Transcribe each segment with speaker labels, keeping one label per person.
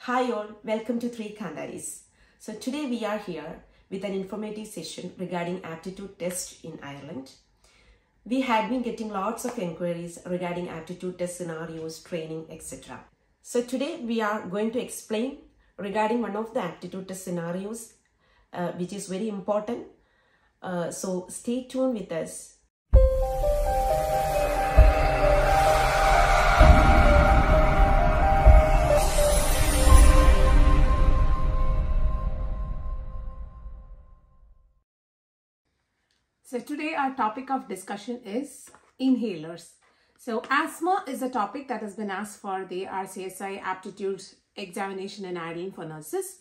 Speaker 1: Hi all, welcome to Three Kandais. So today we are here with an informative session regarding aptitude test in Ireland. We had been getting lots of inquiries regarding aptitude test scenarios, training, etc. So today we are going to explain regarding one of the aptitude test scenarios which is very important. So stay tuned with us.
Speaker 2: So today our topic of discussion is inhalers. So asthma is a topic that has been asked for the RCSI aptitude examination in Ireland for nurses.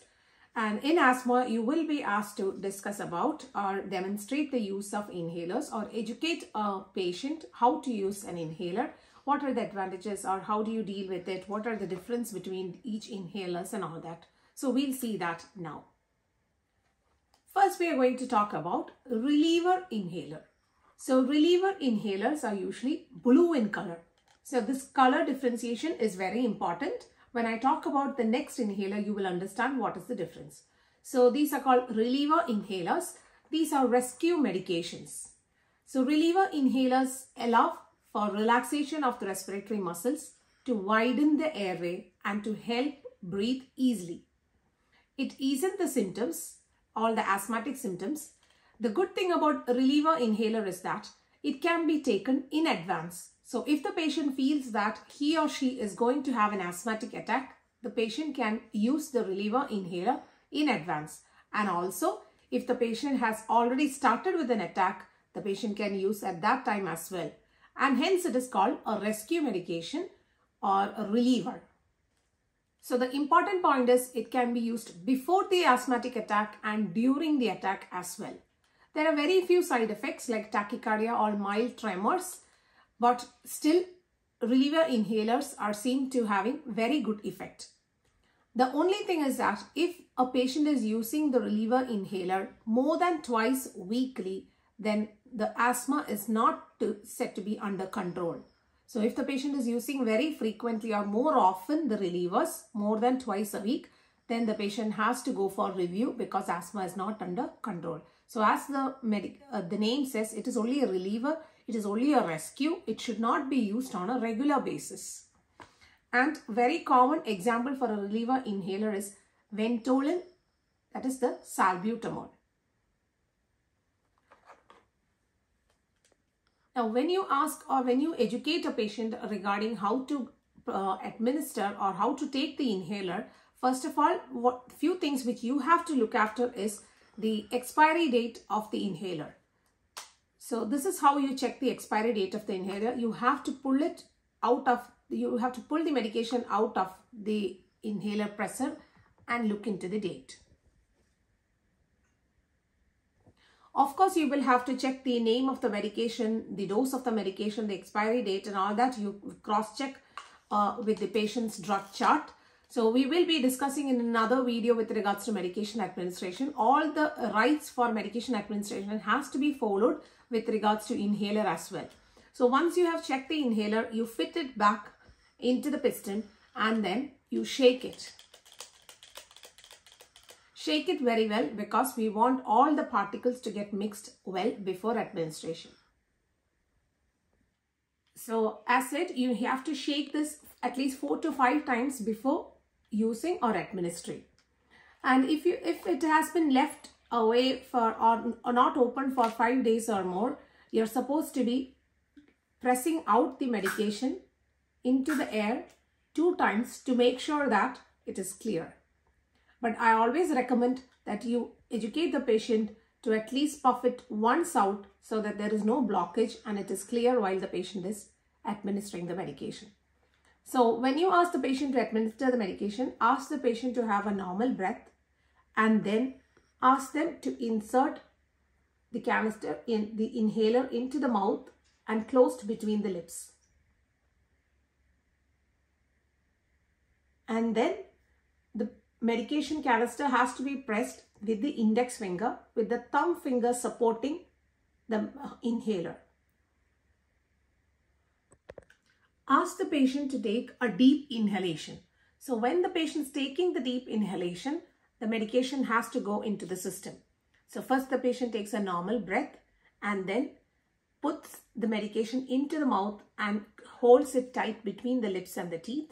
Speaker 2: And in asthma, you will be asked to discuss about or demonstrate the use of inhalers or educate a patient how to use an inhaler. What are the advantages or how do you deal with it? What are the difference between each inhalers and all that? So we'll see that now. First, we are going to talk about reliever inhaler. So reliever inhalers are usually blue in color. So this color differentiation is very important. When I talk about the next inhaler, you will understand what is the difference. So these are called reliever inhalers. These are rescue medications. So reliever inhalers allow for relaxation of the respiratory muscles to widen the airway and to help breathe easily. It eases the symptoms, all the asthmatic symptoms. The good thing about a reliever inhaler is that it can be taken in advance. So if the patient feels that he or she is going to have an asthmatic attack, the patient can use the reliever inhaler in advance. And also, if the patient has already started with an attack, the patient can use at that time as well. And hence it is called a rescue medication or a reliever. So the important point is it can be used before the asthmatic attack and during the attack as well. There are very few side effects like tachycardia or mild tremors, but still reliever inhalers are seen to having very good effect. The only thing is that if a patient is using the reliever inhaler more than twice weekly, then the asthma is not said to be under control. So if the patient is using very frequently or more often the relievers more than twice a week, then the patient has to go for review because asthma is not under control. So as the name says, it is only a reliever, it is only a rescue. It should not be used on a regular basis. And very common example for a reliever inhaler is Ventolin, that is the salbutamol. Now, when you ask or when you educate a patient regarding how to administer or how to take the inhaler, first of all, few things which you have to look after is the expiry date of the inhaler. So this is how you check the expiry date of the inhaler. You have to pull it out of, you have to pull the medication out of the inhaler presser and look into the date. Of course, you will have to check the name of the medication, the dose of the medication, the expiry date and all that. You cross-check with the patient's drug chart. So we will be discussing in another video with regards to medication administration. All the rights for medication administration has to be followed with regards to inhaler as well. So once you have checked the inhaler, you fit it back into the piston and then you shake it. Shake it very well because we want all the particles to get mixed well before administration. So as said, you have to shake this at least 4 to 5 times before using or administering. And if it has been left away for or not open for 5 days or more, you're supposed to be pressing out the medication into the air 2 times to make sure that it is clear. But I always recommend that you educate the patient to at least puff it once out so that there is no blockage and it is clear while the patient is administering the medication. So when you ask the patient to administer the medication, ask the patient to have a normal breath and then ask them to insert the canister in the inhaler into the mouth and closed between the lips. And then the medication canister has to be pressed with the index finger with the thumb finger supporting the inhaler. Ask the patient to take a deep inhalation. So when the patient is taking the deep inhalation, the medication has to go into the system. So first the patient takes a normal breath and then puts the medication into the mouth and holds it tight between the lips and the teeth.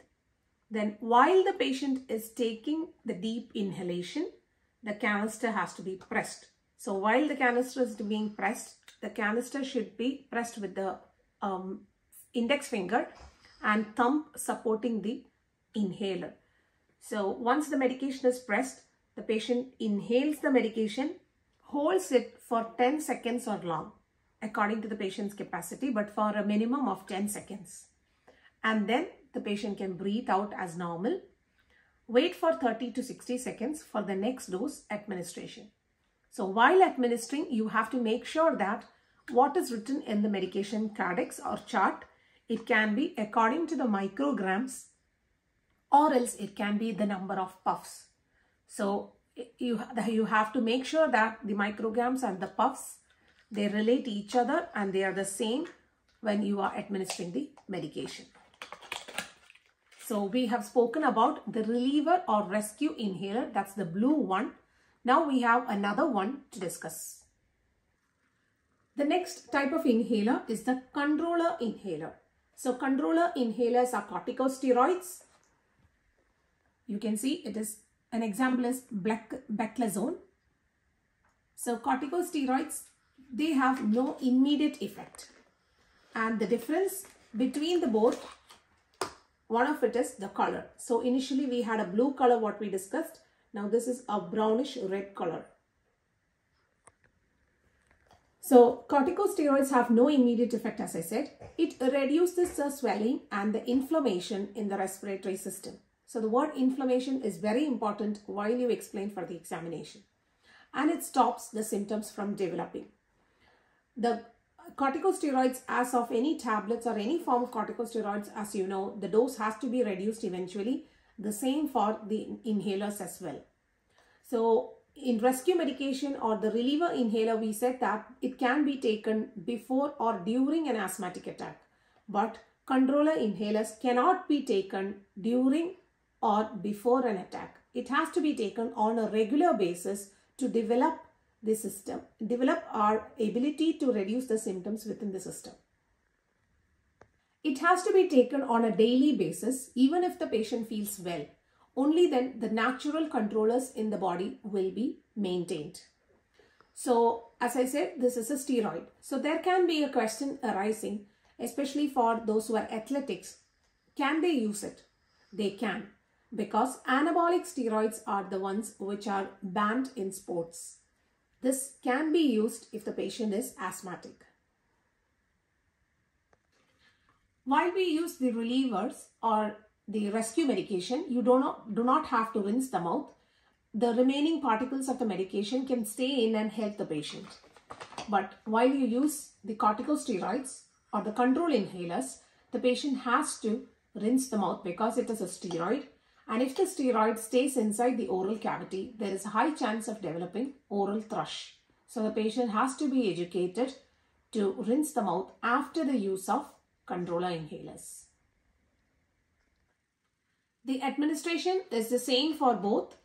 Speaker 2: Then while the patient is taking the deep inhalation, the canister has to be pressed. So while the canister is being pressed, the canister should be pressed with the index finger and thumb supporting the inhaler. So once the medication is pressed, the patient inhales the medication, holds it for 10 seconds or long, according to the patient's capacity, but for a minimum of 10 seconds. And then the patient can breathe out as normal. Wait for 30 to 60 seconds for the next dose administration. So while administering, you have to make sure that what is written in the medication codex or chart, it can be according to the micrograms, or else it can be the number of puffs. So you have to make sure that the micrograms and the puffs, they relate to each other and they are the same when you are administering the medication. So we have spoken about the reliever or rescue inhaler, that's the blue one. Now we have another one to discuss. The next type of inhaler is the controller inhaler. So controller inhalers are corticosteroids. You can see it is an example is beclazone. So corticosteroids, they have no immediate effect. And the difference between the both, one of it is the color. So initially we had a blue color, what we discussed. Now this is a brownish red color. So corticosteroids have no immediate effect, as I said. It reduces the swelling and the inflammation in the respiratory system. So the word inflammation is very important while you explain for the examination. And it stops the symptoms from developing. The corticosteroids, as of any tablets or any form of corticosteroids, as you know, the dose has to be reduced eventually. The same for the inhalers as well. So in rescue medication or the reliever inhaler, we said that it can be taken before or during an asthmatic attack. But controller inhalers cannot be taken during or before an attack. It has to be taken on a regular basis to develop the system, develop our ability to reduce the symptoms within the system. It has to be taken on a daily basis, even if the patient feels well. Only then the natural controllers in the body will be maintained. So as I said, this is a steroid. So there can be a question arising, especially for those who are athletics. Can they use it? They can, because anabolic steroids are the ones which are banned in sports. This can be used if the patient is asthmatic. While we use the relievers or the rescue medication, you do not have to rinse the mouth. The remaining particles of the medication can stay in and help the patient. But while you use the corticosteroids or the control inhalers, the patient has to rinse the mouth because it is a steroid. And if the steroid stays inside the oral cavity, there is a high chance of developing oral thrush. So the patient has to be educated to rinse the mouth after the use of controller inhalers. The administration is the same for both,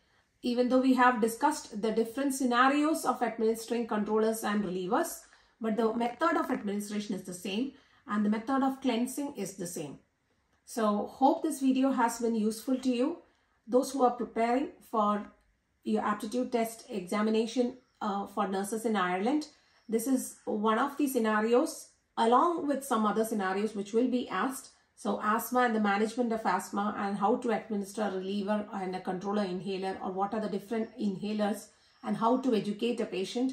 Speaker 2: even though we have discussed the different scenarios of administering controllers and relievers, but the method of administration is the same and the method of cleansing is the same. So hope this video has been useful to you. Those who are preparing for your aptitude test examination for nurses in Ireland, this is one of the scenarios along with some other scenarios which will be asked. So asthma and the management of asthma and how to administer a reliever and a controller inhaler, or what are the different inhalers and how to educate a patient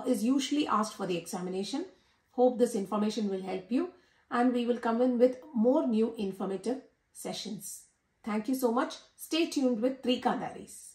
Speaker 2: is usually asked for the examination. Hope this information will help you, and we will come in with more new informative sessions. Thank you so much. Stay tuned with 3 Kandaris.